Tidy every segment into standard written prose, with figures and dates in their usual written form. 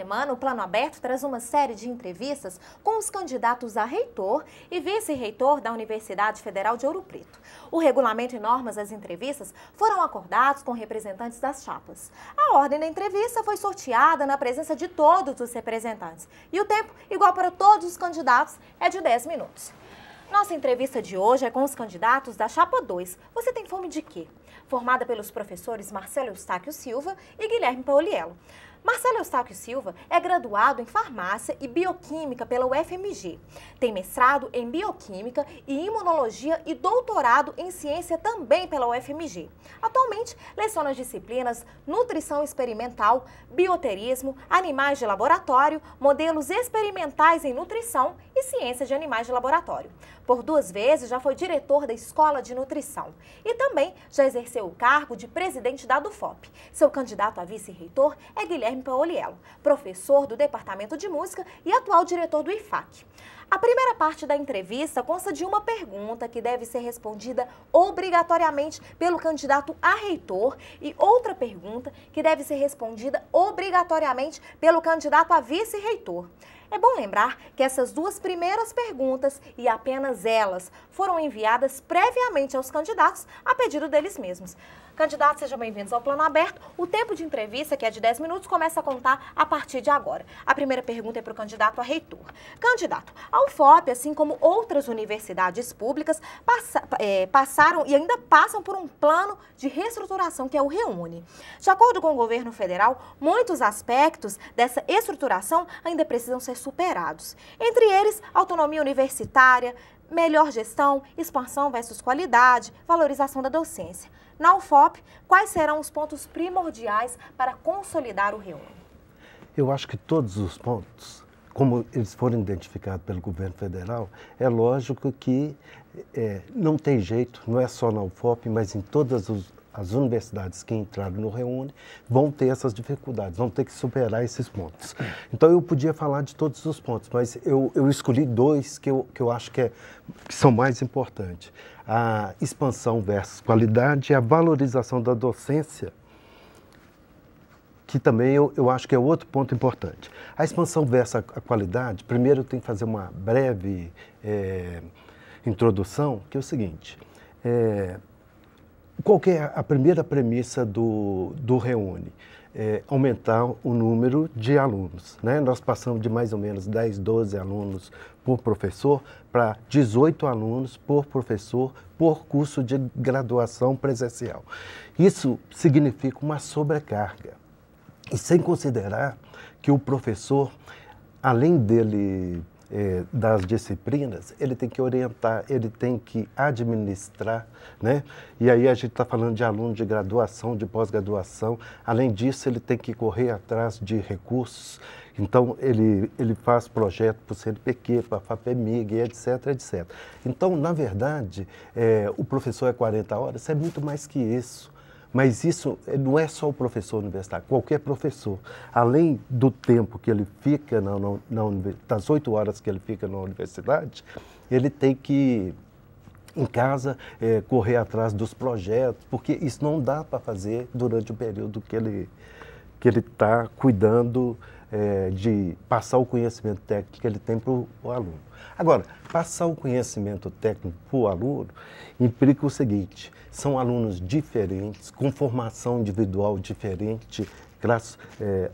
semana, o Plano Aberto traz uma série de entrevistas com os candidatos a reitor e vice-reitor da Universidade Federal de Ouro Preto. O regulamento e normas das entrevistas foram acordados com representantes das chapas. A ordem da entrevista foi sorteada na presença de todos os representantes. E o tempo, igual para todos os candidatos, é de 10 minutos. Nossa entrevista de hoje é com os candidatos da Chapa 2. Você tem fome de quê? Formada pelos professores Marcelo Eustáquio Silva e Guilherme Pauliello. Marcelo Eustáquio Silva é graduado em Farmácia e Bioquímica pela UFMG. Tem mestrado em Bioquímica e Imunologia e doutorado em Ciência também pela UFMG. Atualmente, leciona as disciplinas Nutrição Experimental, Bioterismo, Animais de Laboratório, Modelos Experimentais em Nutrição e Ciência de Animais de Laboratório. Por 2 vezes já foi diretor da Escola de Nutrição e também já exerceu o cargo de presidente da DUFOP. Seu candidato a vice-reitor é Guilherme Pauliello, professor do Departamento de Música e atual diretor do IFAC. A primeira parte da entrevista consta de uma pergunta que deve ser respondida obrigatoriamente pelo candidato a reitor e outra pergunta que deve ser respondida obrigatoriamente pelo candidato a vice-reitor. É bom lembrar que essas 2 primeiras perguntas, e apenas elas, foram enviadas previamente aos candidatos a pedido deles mesmos. Candidatos, sejam bem-vindos ao Plano Aberto. O tempo de entrevista, que é de 10 minutos, começa a contar a partir de agora. A primeira pergunta é para o candidato a reitor. Candidato, a UFOP, assim como outras universidades públicas, passaram e ainda passam por um plano de reestruturação, que é o REUNE. De acordo com o governo federal, muitos aspectos dessa estruturação ainda precisam ser superados. Entre eles, autonomia universitária, melhor gestão, expansão versus qualidade, valorização da docência. Na UFOP, quais serão os pontos primordiais para consolidar o REUNE? Eu acho que todos os pontos, como eles foram identificados pelo governo federal, é lógico que não tem jeito, não é só na UFOP, mas em todas as universidades que entraram no REUNE vão ter essas dificuldades, vão ter que superar esses pontos. Então eu podia falar de todos os pontos, mas eu escolhi 2 que eu acho que são mais importantes. A expansão versus qualidade e a valorização da docência, que também eu acho que é outro ponto importante. A expansão versus a qualidade, primeiro eu tenho que fazer uma breve introdução, que é o seguinte, qual que é a primeira premissa do REUNE? Aumentar o número de alunos, né? Nós passamos de mais ou menos 10, 12 alunos por professor para 18 alunos por professor por curso de graduação presencial. Isso significa uma sobrecarga. E sem considerar que o professor, além dele das disciplinas, ele tem que orientar, ele tem que administrar, né? E aí a gente está falando de aluno de graduação, de pós-graduação. Além disso, ele tem que correr atrás de recursos. Então, ele faz projeto para o CNPq, para a FAPEMIG, etc, etc. Então, na verdade, o professor é 40 horas, é muito mais que isso. Mas isso não é só o professor universitário, qualquer professor. Além do tempo que ele fica, das 8 horas que ele fica na universidade, ele tem que, em casa, correr atrás dos projetos, porque isso não dá para fazer durante o período que ele está cuidando de passar o conhecimento técnico que ele tem para o aluno. Agora, passar o conhecimento técnico para o aluno implica o seguinte: são alunos diferentes, com formação individual diferente,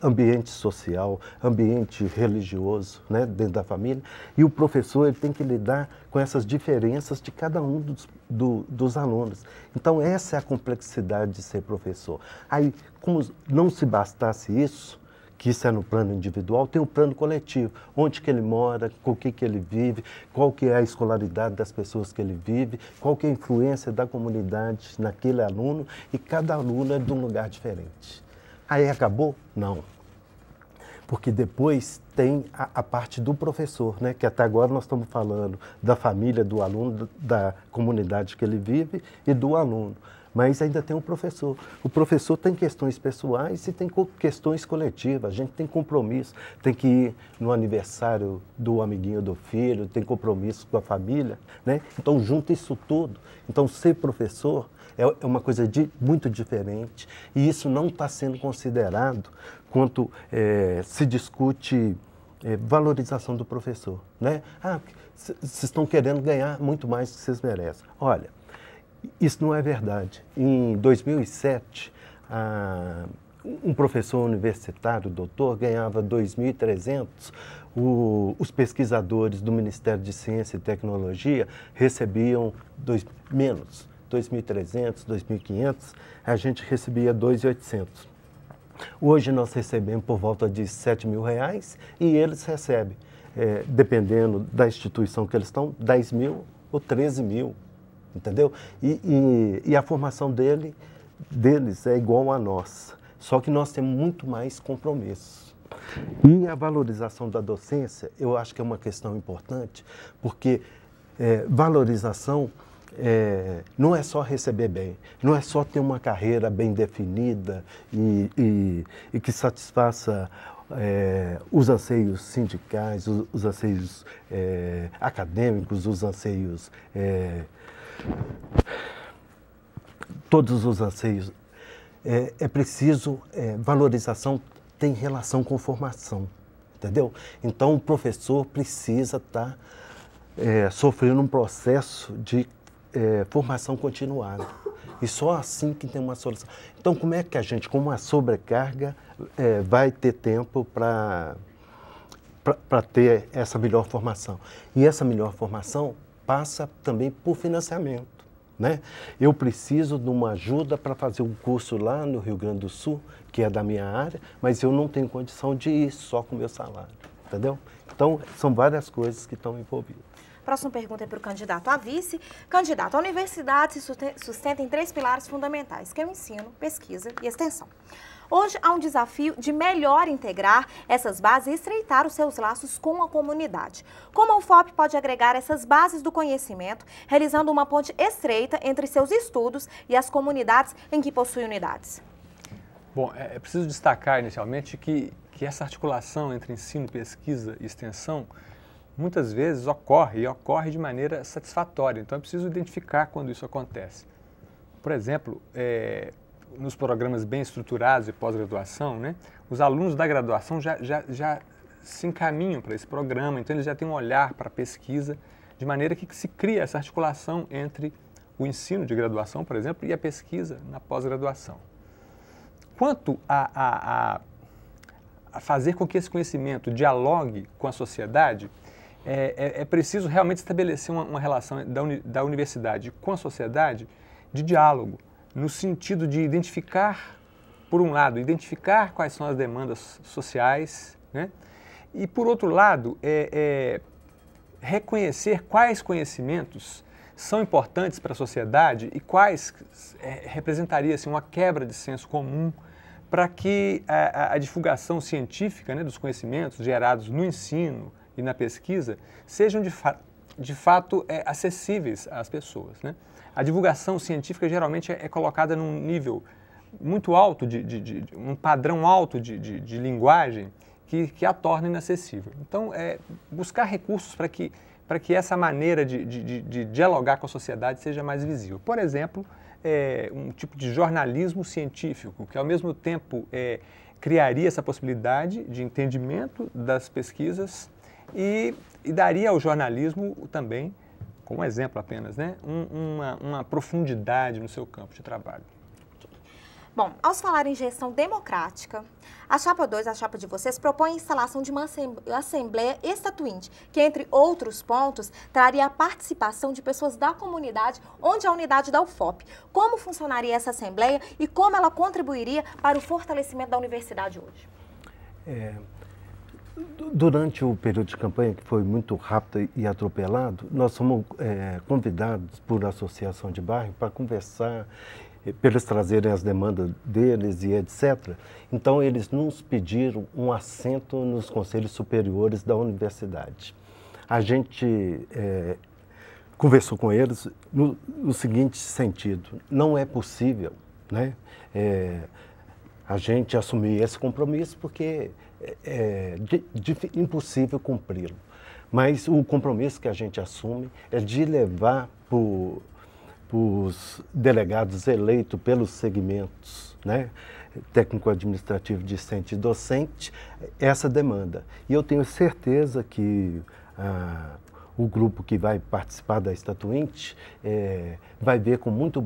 ambiente social, ambiente religioso, né, dentro da família, e o professor ele tem que lidar com essas diferenças de cada um dos alunos. Então, essa é a complexidade de ser professor. Aí, como não se bastasse isso, que isso é no plano individual, tem o plano coletivo, onde que ele mora, com o que ele vive, qual que é a escolaridade das pessoas que ele vive, qual que é a influência da comunidade naquele aluno, e cada aluno é de um lugar diferente. Aí acabou? Não. Porque depois tem a parte do professor, né? Que até agora nós estamos falando da família do aluno, da comunidade que ele vive e do aluno. Mas ainda tem um professor. O professor tem questões pessoais e tem questões coletivas. A gente tem compromisso, tem que ir no aniversário do amiguinho do filho, tem compromisso com a família, né? Então, junta isso tudo. Então, ser professor é uma coisa muito diferente e isso não está sendo considerado quanto se discute valorização do professor, né? Ah, vocês estão querendo ganhar muito mais do que vocês merecem. Olha, isso não é verdade. Em 2007, um professor universitário, doutor, ganhava 2.300. Os pesquisadores do Ministério de Ciência e Tecnologia recebiam menos, 2.300, 2.500. A gente recebia 2.800. Hoje nós recebemos por volta de R$7.000 e eles recebem, dependendo da instituição que eles estão, 10.000 ou 13.000, entendeu? E a formação deles é igual à nossa, só que nós temos muito mais compromisso. E a valorização da docência, eu acho que é uma questão importante, porque valorização não é só receber bem, não é só ter uma carreira bem definida e que satisfaça os anseios sindicais, os anseios acadêmicos, os anseios, todos os anseios. É preciso, valorização tem relação com formação, entendeu? Então o professor precisa estar sofrendo um processo de formação continuada. E só assim que tem uma solução. Então, como é que a gente, com uma sobrecarga, vai ter tempo para ter essa melhor formação? E essa melhor formação passa também por financiamento, né? Eu preciso de uma ajuda para fazer um curso lá no Rio Grande do Sul, que é da minha área, mas eu não tenho condição de ir só com o meu salário, entendeu? Então, são várias coisas que estão envolvidas. Próxima pergunta é para o candidato a vice. Candidato, a universidade se sustenta em 3 pilares fundamentais, que é o ensino, pesquisa e extensão. Hoje há um desafio de melhor integrar essas bases e estreitar os seus laços com a comunidade. Como a UFOP pode agregar essas bases do conhecimento, realizando uma ponte estreita entre seus estudos e as comunidades em que possui unidades? Bom, é preciso destacar inicialmente que essa articulação entre ensino, pesquisa e extensão muitas vezes ocorre de maneira satisfatória. Então é preciso identificar quando isso acontece. Por exemplo, nos programas bem estruturados de pós-graduação, né, os alunos da graduação já se encaminham para esse programa, então eles já têm um olhar para a pesquisa, de maneira que se cria essa articulação entre o ensino de graduação, por exemplo, e a pesquisa na pós-graduação. Quanto a fazer com que esse conhecimento dialogue com a sociedade, é preciso realmente estabelecer uma relação da universidade com a sociedade de diálogo, no sentido de identificar, por um lado, identificar quais são as demandas sociais, né? E, por outro lado, reconhecer quais conhecimentos são importantes para a sociedade e quais representaria assim, uma quebra de senso comum para que a divulgação científica, né, dos conhecimentos gerados no ensino e na pesquisa sejam de fato acessíveis às pessoas, né? A divulgação científica geralmente é colocada num nível muito alto, um padrão alto de linguagem que a torna inacessível. Então, buscar recursos para que essa maneira de dialogar com a sociedade seja mais visível. Por exemplo, um tipo de jornalismo científico, que ao mesmo tempo criaria essa possibilidade de entendimento das pesquisas e daria ao jornalismo também, como exemplo apenas, né, uma profundidade no seu campo de trabalho. Bom, ao falar em gestão democrática, a chapa 2, a chapa de vocês, propõe a instalação de uma assembleia estatuinte, que, entre outros pontos, traria a participação de pessoas da comunidade, onde a unidade da UFOP. Como funcionaria essa assembleia e como ela contribuiria para o fortalecimento da universidade hoje? Durante o período de campanha, que foi muito rápido e atropelado, nós fomos convidados por associação de bairro para conversar, para eles trazerem as demandas deles e etc. Então, eles nos pediram um assento nos conselhos superiores da universidade. A gente conversou com eles no seguinte sentido: não é possível, né, a gente assumir esse compromisso porque é impossível cumpri-lo. Mas o compromisso que a gente assume é de levar para os delegados eleitos pelos segmentos, né, técnico-administrativo, discente e docente, essa demanda. E eu tenho certeza que o grupo que vai participar da Estatuinte vai ver com muito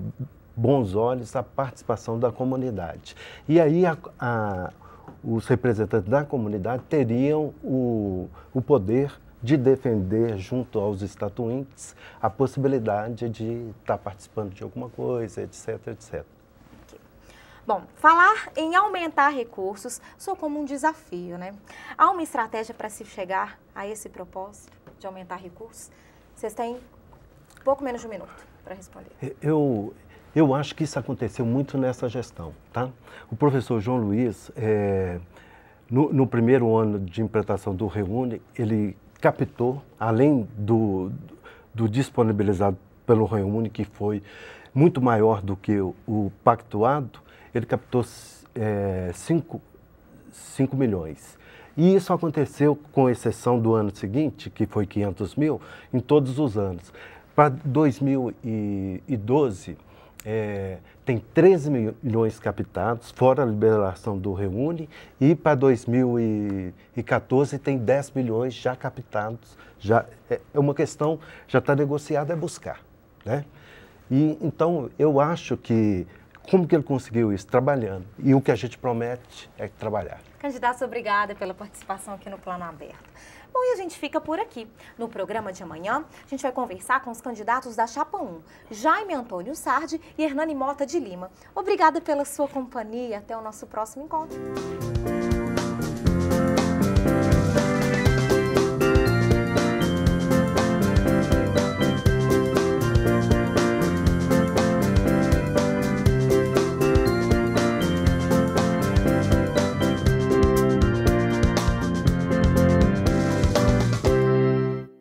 bons olhos a participação da comunidade. E aí os representantes da comunidade teriam o poder de defender, junto aos estatuintes, a possibilidade de estar participando de alguma coisa, etc, etc. Bom, falar em aumentar recursos soa como um desafio, né? Há uma estratégia para se chegar a esse propósito de aumentar recursos? Vocês têm pouco menos de um minuto para responder. Eu acho que isso aconteceu muito nessa gestão, tá? O professor João Luiz, no primeiro ano de implantação do Reúne, ele captou, além do disponibilizado pelo Reúne, que foi muito maior do que o pactuado, ele captou 5 milhões. E isso aconteceu, com exceção do ano seguinte, que foi 500 mil, em todos os anos. Para 2012, tem 13 milhões captados, fora a liberação do Reúne, e para 2014 tem 10 milhões já captados. Já, é uma questão, já está negociada, é buscar, né? E, então, eu acho que, como que ele conseguiu isso? Trabalhando. E o que a gente promete é trabalhar. Candidatos, obrigada pela participação aqui no Plano Aberto. Bom, e a gente fica por aqui. No programa de amanhã, a gente vai conversar com os candidatos da Chapa 1, Jaime Antônio Sardi e Hernani Mota de Lima. Obrigada pela sua companhia. Até o nosso próximo encontro.